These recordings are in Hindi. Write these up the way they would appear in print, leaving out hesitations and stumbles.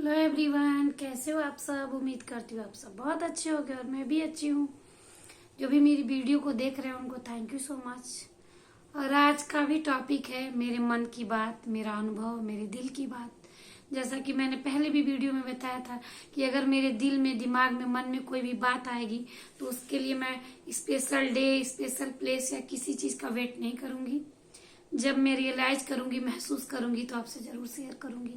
हेलो एवरीवन, कैसे हो आप सब। उम्मीद करती हूँ आप सब बहुत अच्छे होंगे और मैं भी अच्छी हूँ। जो भी मेरी वीडियो को देख रहे हैं उनको थैंक यू सो मच। और आज का भी टॉपिक है मेरे मन की बात, मेरा अनुभव, मेरे दिल की बात। जैसा कि मैंने पहले भी वीडियो में बताया था कि अगर मेरे दिल में, दिमाग में, मन में कोई भी बात आएगी तो उसके लिए मैं स्पेशल डे, स्पेशल प्लेस या किसी चीज का वेट नहीं करूंगी। जब मैं रियलाइज करूंगी, महसूस करूंगी तो आपसे जरूर शेयर करूंगी।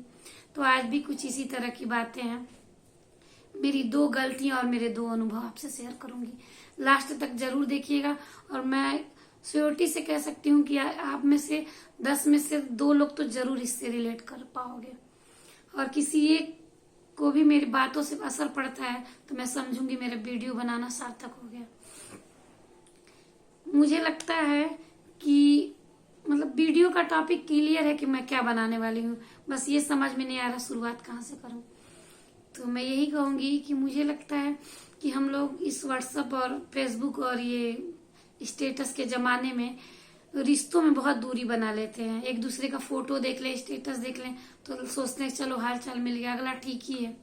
तो आज भी कुछ इसी तरह की बातें हैं, मेरी 2 गलतियां और मेरे 2 अनुभव आपसे शेयर करूंगी। लास्ट तक जरूर देखिएगा और मैं श्योरिटी से कह सकती हूँ कि आप में से 10 में से 2 लोग तो जरूर इससे रिलेट कर पाओगे। और किसी एक को भी मेरी बातों से असर पड़ता है तो मैं समझूंगी मेरा वीडियो बनाना सार्थक हो गया। मुझे लगता है कि वीडियो का टॉपिक क्लियर है कि मैं क्या बनाने वाली हूँ, बस ये समझ में नहीं आ रहा शुरुआत कहाँ से करूँ। तो मैं यही कहूंगी कि मुझे लगता है कि हम लोग इस व्हाट्सएप और फेसबुक और ये स्टेटस के जमाने में रिश्तों में बहुत दूरी बना लेते हैं। एक दूसरे का फोटो देख लें, स्टेटस देख लें तो सोचते हैं चलो हाल चाल मिल गया, अगला ठीक ही है।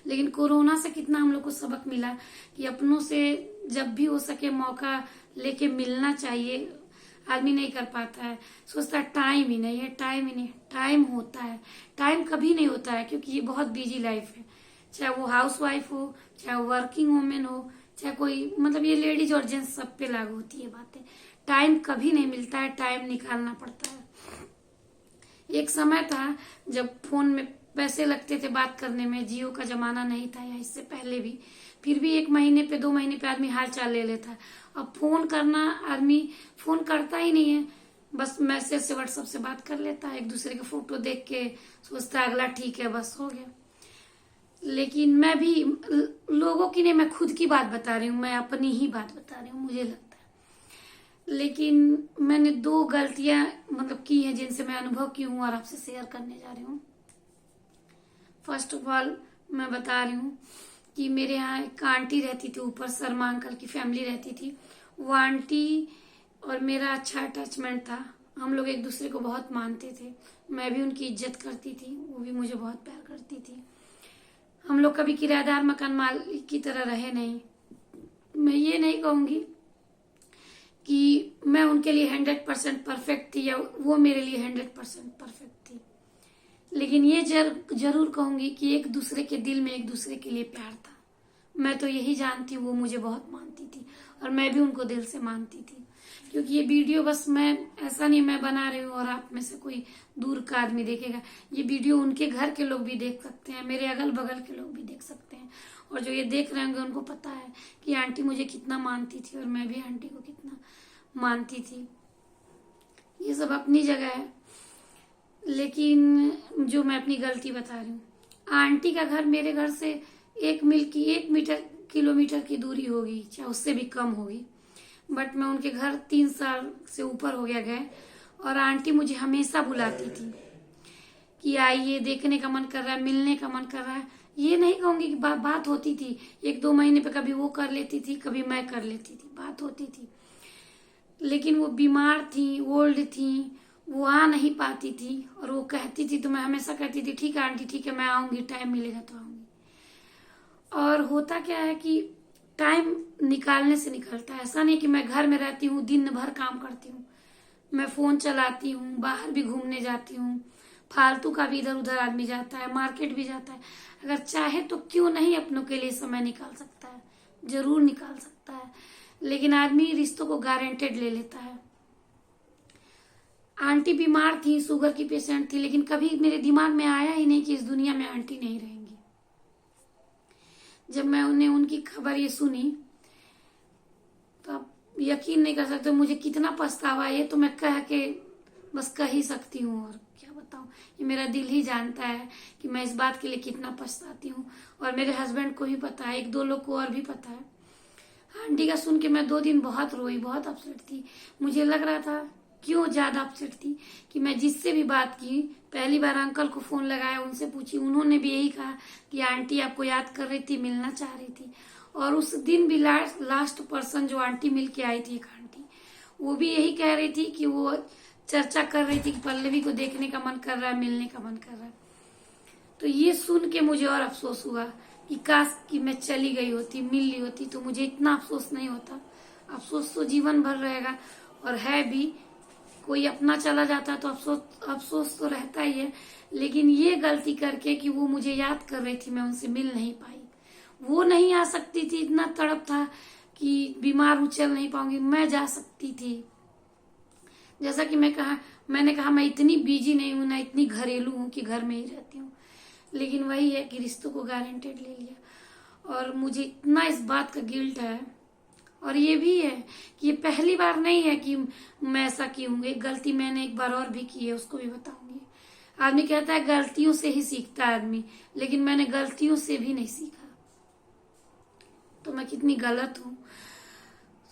लेकिन कोरोना से कितना हम लोग को सबक मिला कि अपनों से जब भी हो सके मौका लेके मिलना चाहिए। आदमी नहीं कर पाता है, सोचता है टाइम ही नहीं है, टाइम ही नहीं। टाइम होता है, टाइम कभी नहीं होता है, क्योंकि ये बहुत बिजी लाइफ है। चाहे वो हाउस वाइफ हो, चाहे वर्किंग वुमेन हो, चाहे कोई ये लेडीज और जेंट्स सब पे लागू होती है बातें। टाइम कभी नहीं मिलता है, टाइम निकालना पड़ता है। एक समय था जब फोन में पैसे लगते थे बात करने में, जियो का जमाना नहीं था या इससे पहले भी, फिर भी 1 महीने पे 2 महीने पे आदमी हाल चाल ले लेता। अब फोन करना, आदमी फोन करता ही नहीं है, बस मैसेज से, व्हाट्सएप से बात कर लेता है। एक दूसरे के फोटो देख के सोचता है अगला ठीक है, बस हो गया। लेकिन मैं भी लोगों की नहीं, मैं खुद की बात बता रही हूँ, मैं अपनी ही बात बता रही हूँ, मुझे लगता है। लेकिन मैंने 2 गलतियां की हैं जिनसे मैं अनुभव की हूँ और आपसे शेयर करने जा रही हूँ। फर्स्ट ऑफ ऑल मैं बता रही हूँ कि मेरे यहाँ एक आंटी रहती थी, ऊपर शर्मा अंकल की फैमिली रहती थी। वो आंटी और मेरा अच्छा अटैचमेंट था, हम लोग एक दूसरे को बहुत मानते थे। मैं भी उनकी इज्जत करती थी, वो भी मुझे बहुत प्यार करती थी। हम लोग कभी किराएदार मकान मालिक की तरह रहे नहीं। मैं ये नहीं कहूंगी कि मैं उनके लिए 100% परफेक्ट थी या वो मेरे लिए 100% परफेक्ट थी, लेकिन ये जरूर कहूंगी कि एक दूसरे के दिल में एक दूसरे के लिए प्यार था। मैं तो यही जानती हूँ, वो मुझे बहुत मानती थी और मैं भी उनको दिल से मानती थी। क्योंकि ये वीडियो बस मैं ऐसा नहीं मैं बना रही हूँ और आप में से कोई दूर का आदमी देखेगा, ये वीडियो उनके घर के लोग भी देख सकते हैं, मेरे अगल बगल के लोग भी देख सकते हैं। और जो ये देख रहे होंगे उनको पता है कि आंटी मुझे कितना मानती थी और मैं भी आंटी को कितना मानती थी। ये सब अपनी जगह है, लेकिन जो मैं अपनी गलती बता रही हूँ, आंटी का घर मेरे घर से 1 किलोमीटर की दूरी होगी, चाहे उससे भी कम होगी। बट मैं उनके घर 3 साल से ऊपर हो गया गए और आंटी मुझे हमेशा बुलाती थी कि आइए, देखने का मन कर रहा है, मिलने का मन कर रहा है। ये नहीं कहूंगी कि बात होती थी, 1-2 महीने पे कभी वो कर लेती थी, कभी मैं कर लेती थी, बात होती थी। लेकिन वो बीमार थी, ओल्ड थी, वो आ नहीं पाती थी और वो कहती थी तो मैं हमेशा कहती थी ठीक है आंटी, ठीक है, मैं आऊंगी, टाइम मिलेगा तो आऊंगी। और होता क्या है कि टाइम निकालने से निकलता है। ऐसा नहीं कि मैं घर में रहती हूँ, दिन भर काम करती हूँ, मैं फोन चलाती हूँ, बाहर भी घूमने जाती हूँ, फालतू का भी इधर उधर आदमी जाता है, मार्केट भी जाता है। अगर चाहे तो क्यों नहीं अपनों के लिए समय निकाल सकता है, जरूर निकाल सकता है। लेकिन आदमी रिश्तों को गारंटेड ले लेता है। आंटी बीमार थी, शुगर की पेशेंट थी, लेकिन कभी मेरे दिमाग में आया ही नहीं कि इस दुनिया में आंटी नहीं रहेंगी। जब मैं उन्हें उनकी खबर ये सुनी तो आप यकीन नहीं कर सकते मुझे कितना पछतावा। ये तो मैं कह के बस कह ही सकती हूँ, और क्या बताऊं, ये मेरा दिल ही जानता है कि मैं इस बात के लिए कितना पछताती हूँ। और मेरे हस्बैंड को भी पता है, 1-2 लोग को और भी पता है। आंटी का सुन के मैं 2 दिन बहुत रोई, बहुत अपसेट थी। मुझे लग रहा था क्यों ज्यादा अपसेट थी कि मैं जिससे भी बात की, पहली बार अंकल को फोन लगाया, उनसे पूछी, उन्होंने भी यही कहा कि आंटी आपको याद कर रही थी, मिलना चाह रही थी। और उस दिन भी लास्ट पर्सन जो आंटी मिल के आई थी, एक आंटी, वो भी यही कह रही थी कि वो चर्चा कर रही थी कि पल्लवी को देखने का मन कर रहा है, मिलने का मन कर रहा है। तो ये सुन के मुझे और अफसोस हुआ कि काश कि मैं चली गई होती, मिल ली होती तो मुझे इतना अफसोस नहीं होता। अफसोस तो जीवन भर रहेगा और है भी। कोई अपना चला जाता है तो अफसोस तो रहता ही है, लेकिन ये गलती करके कि वो मुझे याद कर रही थी, मैं उनसे मिल नहीं पाई। वो नहीं आ सकती थी, इतना तड़प था कि बीमार हूं, चल नहीं पाऊंगी। मैं जा सकती थी। जैसा कि मैंने कहा मैं इतनी बिजी नहीं हूं, ना इतनी घरेलू हूं कि घर में ही रहती हूँ, लेकिन वही है कि रिश्तों को गारंटेड ले लिया। और मुझे इतना इस बात का गिल्ट है, और ये भी है कि ये पहली बार नहीं है कि मैं ऐसा की हूँ। एक गलती मैंने एक बार और भी की है, उसको भी बताऊंगी। आदमी कहता है गलतियों से ही सीखता है आदमी, लेकिन मैंने गलतियों से भी नहीं सीखा, तो मैं कितनी गलत हूँ।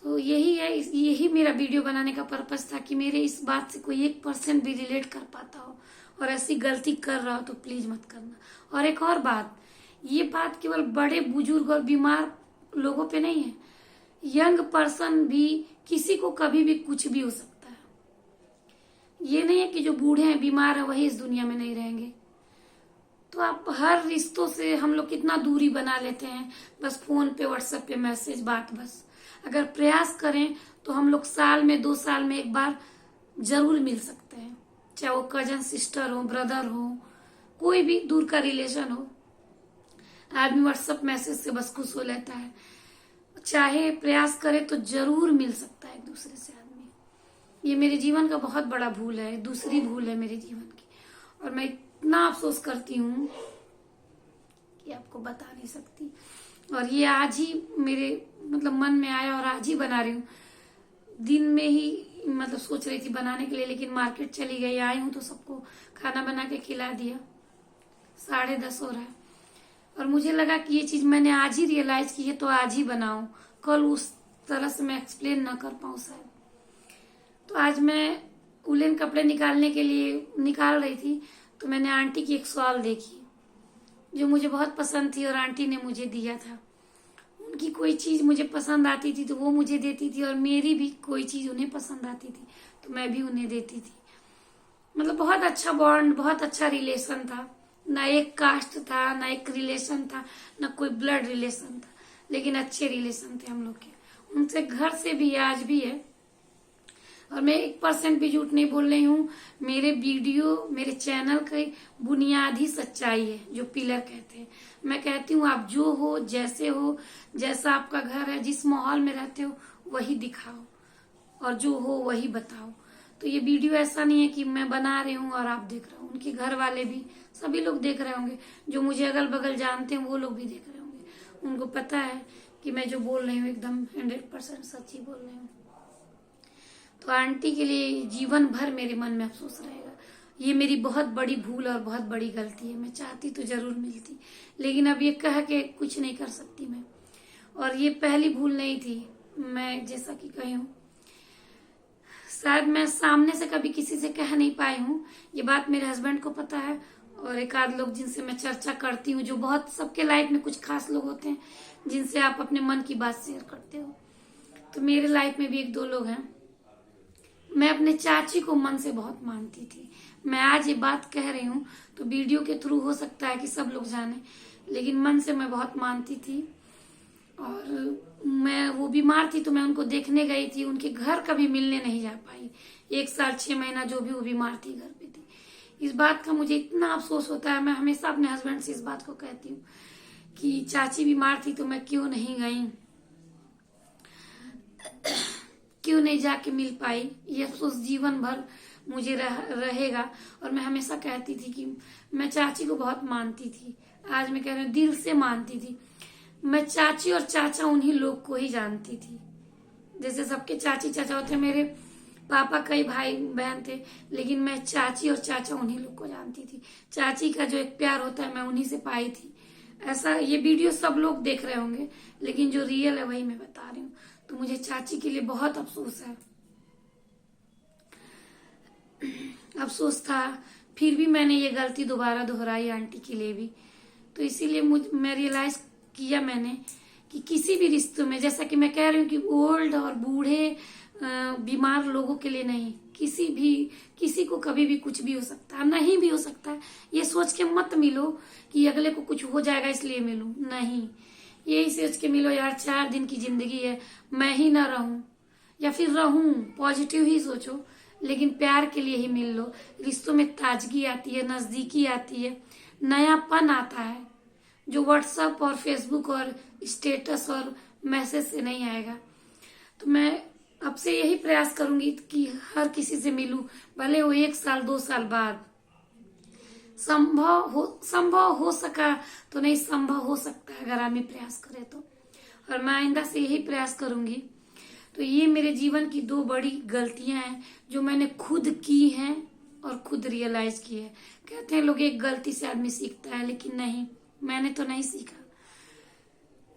तो यही है, यही मेरा वीडियो बनाने का पर्पस था कि मेरे इस बात से कोई 1% भी रिलेट कर पाता हो और ऐसी गलती कर रहा हो तो प्लीज मत करना। और एक और बात, ये बात केवल बड़े बुजुर्ग और बीमार लोगों पे नहीं है, यंग पर्सन भी, किसी को कभी भी कुछ भी हो सकता है। ये नहीं है कि जो बूढ़े हैं, बीमार है, वही इस दुनिया में नहीं रहेंगे। तो आप हर रिश्तों से हम लोग कितना दूरी बना लेते हैं, बस फोन पे, व्हाट्सएप पे मैसेज, बात बस। अगर प्रयास करें तो हम लोग साल में, 2 साल में एक बार जरूर मिल सकते हैं, चाहे वो कजन सिस्टर हो, ब्रदर हो, कोई भी दूर का रिलेशन हो। आदमी व्हाट्सएप मैसेज से बस खुश हो लेता है। चाहे प्रयास करे तो जरूर मिल सकता है एक दूसरे से आदमी। ये मेरे जीवन का बहुत बड़ा भूल है, दूसरी भूल है मेरे जीवन की, और मैं इतना अफसोस करती हूँ कि आपको बता नहीं सकती। और ये आज ही मेरे मन में आया और आज ही बना रही हूँ। दिन में ही सोच रही थी बनाने के लिए, लेकिन मार्केट चली गई, आई हूँ तो सबको खाना बना के खिला दिया। 10:30 हो रहा है और मुझे लगा कि ये चीज मैंने आज ही रियलाइज की है तो आज ही बनाऊं, कल उस तरह से मैं एक्सप्लेन ना कर पाऊं शायद। तो आज मैं उलेन कपड़े निकालने के लिए निकाल रही थी तो मैंने आंटी की एक शॉल देखी जो मुझे बहुत पसंद थी और आंटी ने मुझे दिया था। उनकी कोई चीज मुझे पसंद आती थी तो वो मुझे देती थी, और मेरी भी कोई चीज उन्हें पसंद आती थी तो मैं भी उन्हें देती थी। बहुत अच्छा बॉन्ड, बहुत अच्छा रिलेशन था। ना एक कास्ट था, ना एक रिलेशन था, ना कोई ब्लड रिलेशन था, लेकिन अच्छे रिलेशन थे हम लोग के। उनसे घर से भी आज भी है। और मैं 1% भी झूठ नहीं बोल रही हूँ। मेरे वीडियो, मेरे चैनल की बुनियादी सच्चाई है, जो पिलर कहते हैं। मैं कहती हूँ आप जो हो, जैसे हो, जैसा आपका घर है, जिस माहौल में रहते हो वही दिखाओ, और जो हो वही बताओ। तो ये वीडियो ऐसा नहीं है कि मैं बना रही हूँ और आप देख रहे हो, उनके घर वाले भी, सभी लोग देख रहे होंगे, जो मुझे अगल बगल जानते हैं वो लोग भी देख रहे होंगे। उनको पता है कि मैं जो बोल रही हूँ एकदम 100% सच ही बोल रही हूँ। तो आंटी के लिए जीवन भर मेरे मन में अफसोस रहेगा। ये मेरी बहुत बड़ी भूल और बहुत बड़ी गलती है। मैं चाहती तो जरूर मिलती, लेकिन अब ये कह के कुछ नहीं कर सकती मैं। और ये पहली भूल नहीं थी, मैं जैसा कि कही हूँ, शायद मैं सामने से कभी किसी से कह नहीं पाई हूँ। ये बात मेरे हस्बैंड को पता है, और एक आध लोग जिनसे मैं चर्चा करती हूँ, जो बहुत, सबके लाइफ में कुछ खास लोग होते हैं जिनसे आप अपने मन की बात शेयर करते हो। तो मेरे लाइफ में भी 1-2 लोग हैं। मैं अपने चाची को मन से बहुत मानती थी। मैं आज ये बात कह रही हूँ तो वीडियो के थ्रू हो सकता है कि सब लोग जाने, लेकिन मन से मैं बहुत मानती थी। और मैं, वो बीमार थी तो मैं उनको देखने गई थी, उनके घर कभी मिलने नहीं जा पाई। 1 साल 6 महीना जो भी वो बीमार थी, घर पे थी। इस बात का मुझे इतना अफसोस होता है। मैं हमेशा अपने हस्बैंड से इस बात को कहती हूँ कि चाची बीमार थी तो मैं क्यों नहीं गई, क्यों नहीं जाके मिल पाई। ये अफसोस जीवन भर मुझे रहेगा। और मैं हमेशा कहती थी कि मैं चाची को बहुत मानती थी। आज मैं कह रही हूँ, दिल से मानती थी। मैं चाची और चाचा उन्हीं लोग को ही जानती थी। जैसे सबके चाची चाचा होते हैं, मेरे पापा कई भाई बहन थे, लेकिन मैं चाची और चाचा उन्हीं लोग को जानती थी। चाची का जो एक प्यार होता है मैं उन्हीं से पाई थी। ऐसा, ये वीडियो सब लोग देख रहे होंगे, लेकिन जो रियल है वही मैं बता रही हूँ। तो मुझे चाची के लिए बहुत अफसोस है, अफसोस था। फिर भी मैंने ये गलती दोबारा दोहराई आंटी के लिए भी। तो इसीलिए मैं रियलाइज किया मैंने कि किसी भी रिश्तों में, जैसा कि मैं कह रही हूँ कि ओल्ड और बूढ़े बीमार लोगों के लिए नहीं, किसी को कभी भी कुछ भी हो सकता है, नहीं भी हो सकता है। ये सोच के मत मिलो कि अगले को कुछ हो जाएगा इसलिए मिलूं, नहीं। यही सोच के मिलो यार 4 दिन की जिंदगी है, मैं ही ना रहूं या फिर रहूं, पॉजिटिव ही सोचो, लेकिन प्यार के लिए ही मिल लो। रिश्तों में ताजगी आती है, नजदीकी आती है, नयापन आता है, जो व्हाट्सएप और फेसबुक और स्टेटस और मैसेज से नहीं आएगा। तो मैं अब से यही प्रयास करूंगी कि हर किसी से मिलूं, भले वो 1 साल 2 साल बाद। संभव हो सका तो नहीं, संभव हो सकता है अगर आदमी प्रयास करे तो। और मैं आइंदा से यही प्रयास करूंगी। तो ये मेरे जीवन की 2 बड़ी गलतियां हैं जो मैंने खुद की हैं और खुद रियलाइज की है। कहते हैं लोग एक गलती से आदमी सीखता है, लेकिन नहीं, मैंने तो नहीं सीखा।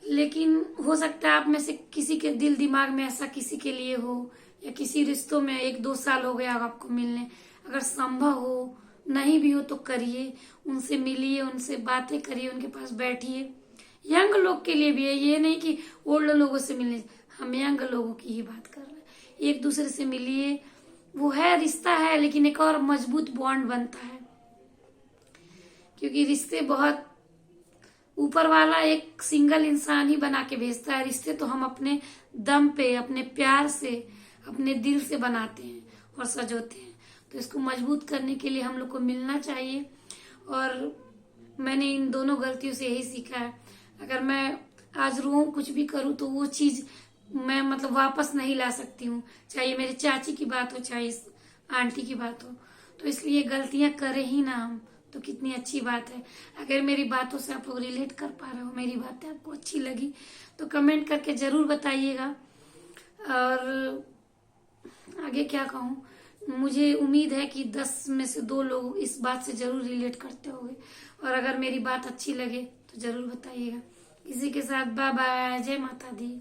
लेकिन हो सकता है आप में से किसी के दिल दिमाग में ऐसा किसी के लिए हो, या किसी रिश्तों में 1-2 साल हो गया आपको मिलने। अगर संभव हो, नहीं भी हो तो करिए, उनसे मिलिए, उनसे बातें करिए, उनके पास बैठिए। यंग लोग के लिए भी है, ये नहीं कि ओल्ड लोगों से मिलने, हम यंग लोगों की ही बात कर रहे हैं। एक दूसरे से मिलिए, वो है रिश्ता है, लेकिन एक और मजबूत बॉन्ड बनता है। क्योंकि रिश्ते बहुत ऊपर वाला एक सिंगल इंसान ही बना के भेजता है। रिश्ते तो हम अपने दम पे, अपने प्यार से, अपने दिल से बनाते हैं और सजोते हैं। तो इसको मजबूत करने के लिए हम लोग को मिलना चाहिए। और मैंने इन दोनों गलतियों से यही सीखा है। अगर मैं आज रोऊं, कुछ भी करूं, तो वो चीज मैं मतलब वापस नहीं ला सकती हूँ, चाहे मेरे चाची की बात हो, चाहे आंटी की बात हो। तो इसलिए गलतियां करें ही ना हम, तो कितनी अच्छी बात है। अगर मेरी बातों से आप लोग रिलेट कर पा रहे हो, मेरी बातें आपको अच्छी लगी, तो कमेंट करके जरूर बताइएगा। और आगे क्या कहूँ, मुझे उम्मीद है कि 10 में से 2 लोग इस बात से जरूर रिलेट करते होंगे। और अगर मेरी बात अच्छी लगे तो जरूर बताइएगा। इसी के साथ बाय बाय, जय माता दी।